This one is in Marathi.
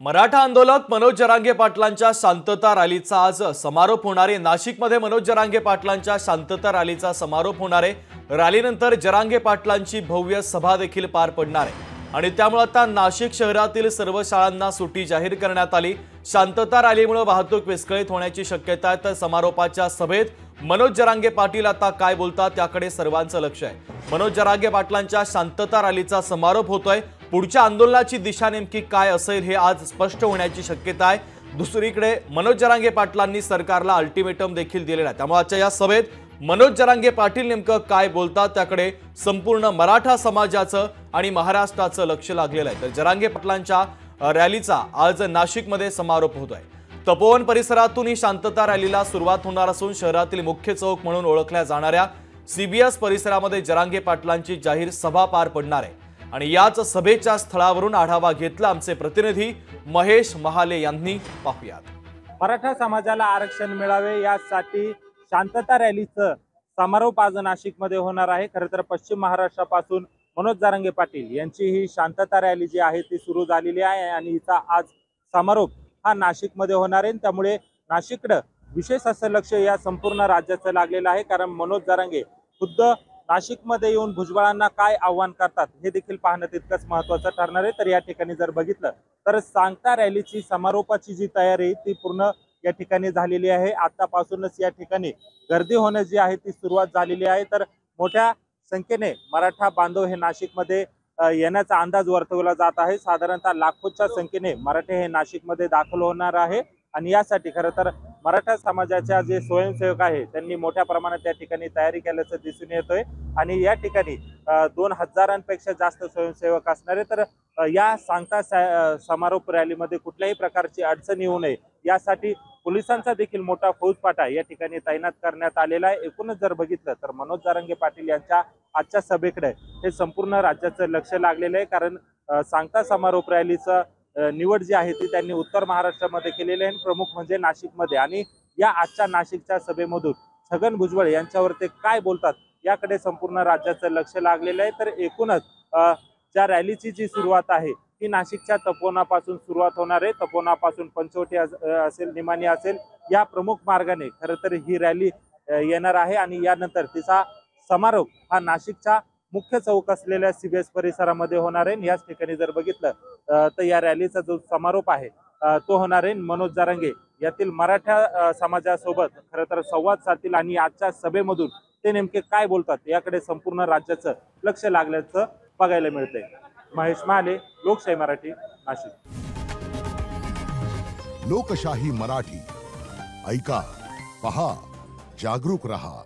मराठा आंदोलक मनोज जरांगे पाटलांच्या शांतता रॅलीचा आज समारोप होणार आहे। नाशिकमध्ये मनोज जरांगे पाटलांच्या शांतता रॅलीचा समारोप होणार आहे। रॅलीनंतर जरांगे पाटलांची भव्य सभा देखील पार पडणार आहे आणि त्यामुळे आता नाशिक शहरातील सर्व शाळांना सुट्टी जाहीर करण्यात आली। शांतता रॅलीमुळे वाहतूक विस्कळीत होण्याची शक्यता आहे। तर समारोपाच्या सभेत मनोज जरांगे पाटील आता काय बोलतात त्याकडे सर्वांचं लक्ष आहे। मनोज जरांगे पाटलांच्या शांतता रॅलीचा समारोप होतोय। पुढच्या आंदोलनाची दिशा नेमकी काय असेल हे आज स्पष्ट होण्याची शक्यता आहे। दुसरीकडे मनोज जरांगे पाटलांनी सरकारला अल्टिमेटम देखील दिलेला आहे। त्यामुळे आजच्या या सभेत मनोज जरांगे पाटील नेमकं काय बोलतात त्याकडे संपूर्ण मराठा समाजाचं आणि महाराष्ट्राचं लक्ष लागलेलं आहे। तर जरांगे पाटलांच्या रॅलीचा आज नाशिकमध्ये समारोप होतोय। तपोवन परिसरातून ही शांतता रॅलीला सुरुवात होणार असून शहरातील मुख्य चौक म्हणून ओळखल्या जाणाऱ्या सीबीएस परिसरामध्ये जरांगे पाटलांची जाहीर सभा पार पडणार आहे आणि याच सभेच्या स्थळावरून आढावा घेतला आमचे प्रतिनिधी महेश महाले यांनी। पाहूयात। मराठा समाजाला आरक्षण मिळावे यासाठी शांतता रॅलीचं समारोप आज नाशिकमध्ये होणार आहे। खरं तर पश्चिम महाराष्ट्रापासून मनोज जरांगे पाटील यांची ही शांतता रॅली जी आहे ती सुरू झालेली आहे आणि हिचा आज समारोप हा नाशिकमध्ये होणार आहे। त्यामुळे नाशिककडे विशेष असं लक्ष या संपूर्ण राज्याचं लागलेलं आहे, कारण मनोज जरांगे खुद्द नाशिकमध्ये येऊन भुजबळांना काय आव्हान करतात हे देखील पाहणं तितकंच महत्त्वाचं ठरणार आहे। तर या ठिकाणी जर बघितलं तर सांगता रॅलीची समारोपाची जी तयारी ती पूर्ण या ठिकाणी झालेली आहे। आतापासूनच या ठिकाणी गर्दी होणं जी आहे ती सुरुवात झालेली आहे। तर मोठ्या संख्येने मराठा बांधव हे नाशिकमध्ये येण्याचा अंदाज वर्तवला जात आहे। साधारणतः लाखोच्या संख्येने मराठे हे नाशिकमध्ये दाखल होणार आहे आणि यासाठी खरं तर मराठा समाजाच्या जे स्वयंसेवक आहे त्यांनी मोठ्या प्रमाणात त्या ठिकाणी तयारी केल्याचं दिसून येतोय आणि या ठिकाणी 2000पेक्षा जास्त स्वयंसेवक असणार आहे। तर या सांगता समारोप रॅलीमध्ये कुठल्याही प्रकारची अडचण येऊ नये यासाठी पोलिसांचा देखील मोठा फौजफाटा या ठिकाणी तैनात करण्यात आलेला आहे। एकूणच जर बघितलं तर मनोज जरांगे पाटील यांच्या आजच्या सभेकडे हे संपूर्ण राज्याचं लक्ष लागलेलं आहे, कारण सांगता समारोप रॅलीचं निवड जी आहे ती त्यांनी उत्तर महाराष्ट्रामध्ये केलेली आहे, प्रमुख म्हणजे नाशिकमध्ये। आणि या आजच्या नाशिकच्या सभेमधून छगन भुजबळ यांच्यावर ते काय बोलतात याकडे संपूर्ण राज्याचं लक्ष लागलेलं आहे। तर एकूणच ज्या रॅलीची जी सुरुवात आहे ती नाशिकच्या तपोवनापासून सुरुवात होणार आहे। तपोवनापासून पंचवटी असेल, निमाणी असेल, या प्रमुख मार्गाने खरं तर ही रॅली येणार आहे आणि यानंतर तिचा समारोप हा नाशिकच्या मुख्य चौक असलेल्या सीबीएस परिसरामध्ये होणार आहे। याच ठिकाणी जर बघितलं तर या रॅलीचा जो समारोप आहे तो होणार आहे। मनोज जरांगे यातील मराठा समाजासोबत खरं तर संवाद साधतील आणि आजच्या सभेमधून ते नेमके काय बोलतात याकडे संपूर्ण राज्याचं लक्ष लागल्याचं बघायला मिळतंय। महेश महाले, लोकशाही मराठी, नाशिक। लोकशाही मराठी ऐका, पहा, जागरूक रहा।